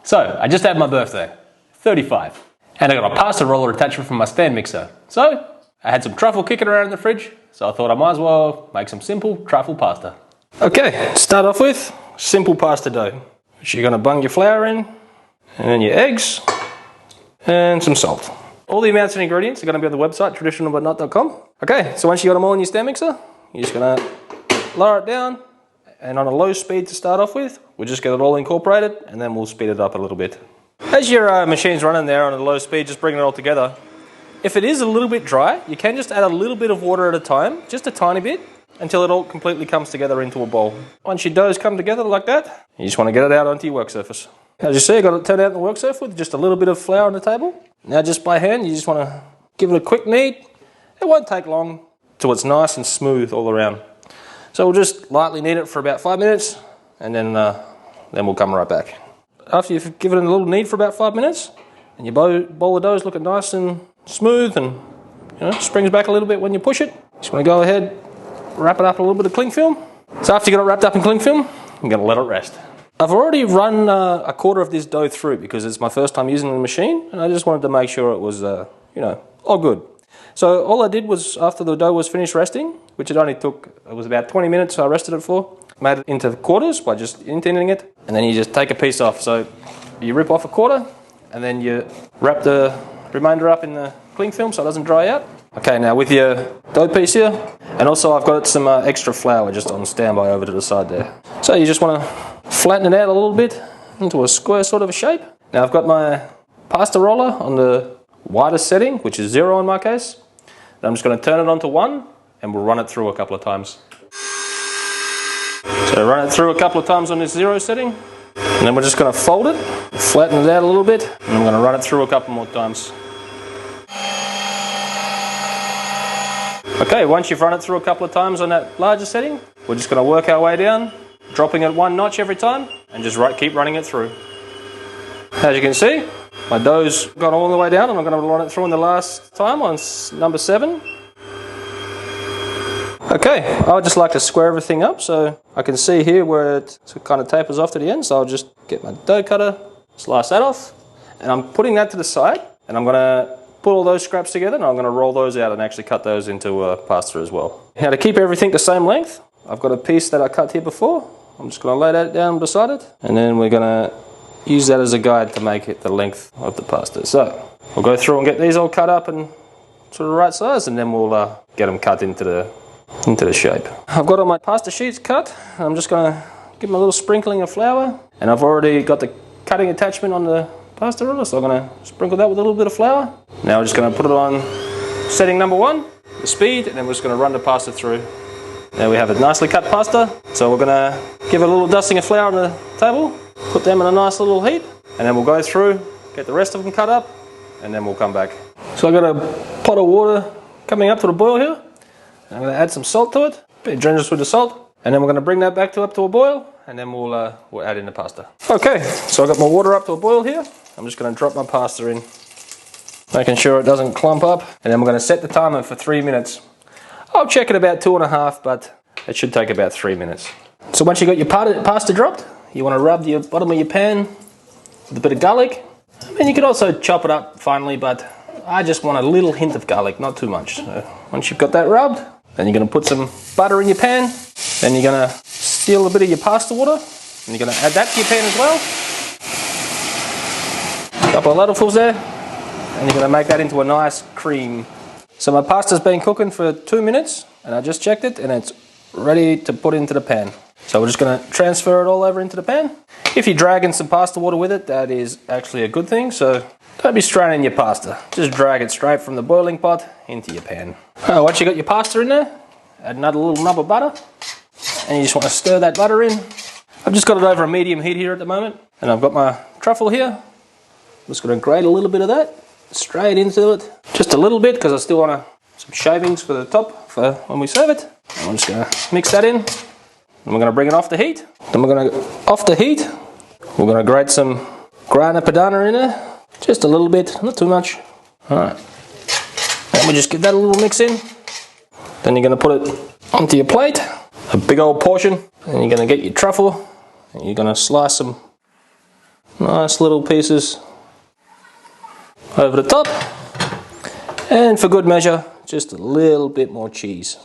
So, I just had my birthday, 35, and I got a pasta roller attachment from my stand mixer. So, I had some truffle kicking around in the fridge, so I thought I might as well make some simple truffle pasta. Okay, start off with simple pasta dough, which you're gonna bung your flour in, and then your eggs, and some salt. All the amounts and ingredients are gonna be on the website, traditionalbutnot.com. Okay, so once you got them all in your stand mixer, you're just gonna lower it down, and on a low speed to start off with, we'll just get it all incorporated, and then we'll speed it up a little bit. As your machine's running there on a low speed, just bringing it all together. If it is a little bit dry, you can just add a little bit of water at a time, just a tiny bit, until it all completely comes together into a bowl. Once your dough's come together like that, you just want to get it out onto your work surface. As you see, I got it turned out on the work surface with just a little bit of flour on the table. Now just by hand, you just want to give it a quick knead. It won't take long till it's nice and smooth all around. So we'll just lightly knead it for about 5 minutes, and then we'll come right back. After you've given it a little knead for about 5 minutes, and your bowl of dough is looking nice and smooth and springs back a little bit when you push it, you just want to go ahead, wrap it up in a little bit of cling film. So after you got it wrapped up in cling film, I'm going to let it rest. I've already run a quarter of this dough through because it's my first time using the machine, and I just wanted to make sure it was all good. So all I did was, after the dough was finished resting, which it only took, it was about 20 minutes I rested it for, made it into quarters by just indenting it, and then you just take a piece off. So you rip off a quarter, and then you wrap the remainder up in the cling film so it doesn't dry out. Okay, now with your dough piece here, and also I've got some extra flour just on standby over to the side there. So you just want to flatten it out a little bit into a square sort of a shape. Now I've got my pasta roller on the widest setting, which is 0 in my case. And I'm just going to turn it onto 1, and we'll run it through a couple of times. So run it through a couple of times on this 0 setting, and then we're just going to fold it, flatten it out a little bit, and I'm going to run it through a couple more times. Okay, once you've run it through a couple of times on that larger setting, we're just going to work our way down, dropping it 1 notch every time, and just keep running it through. As you can see, my dough's gone all the way down, and I'm going to run it through in the last time on number 7. Okay, I would just like to square everything up so I can see here where it kind of tapers off to the end. So I'll just get my dough cutter, slice that off, and I'm putting that to the side, and I'm going to put all those scraps together, and I'm going to roll those out and actually cut those into pasta as well. Now to keep everything the same length, I've got a piece that I cut here before. I'm just going to lay that down beside it, and then we're going to use that as a guide to make it the length of the pasta. So we'll go through and get these all cut up and sort of the right size, and then we'll get them cut into the shape. I've got all my pasta sheets cut. I'm just going to give them a little sprinkling of flour, and I've already got the cutting attachment on the pasta roller, so I'm going to sprinkle that with a little bit of flour. Now we're just going to put it on setting number 1, the speed, and then we're just going to run the pasta through. Now we have a nicely cut pasta, so we're going to give it a little dusting of flour on the table, put them in a nice little heap, and then we'll go through, get the rest of them cut up, and then we'll come back. So I've got a pot of water coming up to the boil here. I'm going to add some salt to it, a bit generous with the salt, and then we're going to bring that back up to a boil, and then we'll add in the pasta. Okay, so I've got my water up to a boil here. I'm just going to drop my pasta in, making sure it doesn't clump up, and then we're going to set the timer for 3 minutes. I'll check it about 2.5, but it should take about 3 minutes. So once you've got your pasta dropped, you want to rub the bottom of your pan with a bit of garlic. I mean, you could also chop it up finely, but I just want a little hint of garlic, not too much. So once you've got that rubbed, then you're going to put some butter in your pan. Then you're going to steal a bit of your pasta water, and you're going to add that to your pan as well. A couple of ladlefuls there, and you're going to make that into a nice cream. So my pasta's been cooking for 2 minutes, and I just checked it, and it's ready to put into the pan. So we're just going to transfer it all over into the pan. If you're dragging some pasta water with it, that is actually a good thing. So don't be straining your pasta. Just drag it straight from the boiling pot into your pan. Once you got your pasta in there, add another little nub of butter, and you just want to stir that butter in. I've just got it over a medium heat here at the moment, and I've got my truffle here. I'm just going to grate a little bit of that straight into it, just a little bit, because I still want some shavings for the top for when we serve it. I'm just going to mix that in. Then we're going to bring it off the heat. Then we're going to off the heat. We're going to grate some Grana Padano in there, just a little bit, not too much. All right. Then we just give that a little mix in. Then you're going to put it onto your plate, a big old portion, and you're going to get your truffle, and you're going to slice some Nice little pieces over the top. And for good measure, just a little bit more cheese.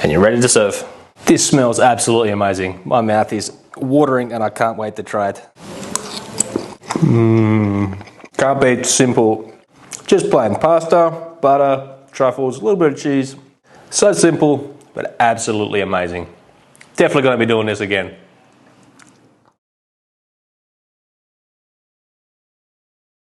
And you're ready to serve. This smells absolutely amazing. My mouth is watering and I can't wait to try it. Can't beat simple. Just plain pasta, butter, truffles, a little bit of cheese. So simple, but absolutely amazing. Definitely going to be doing this again.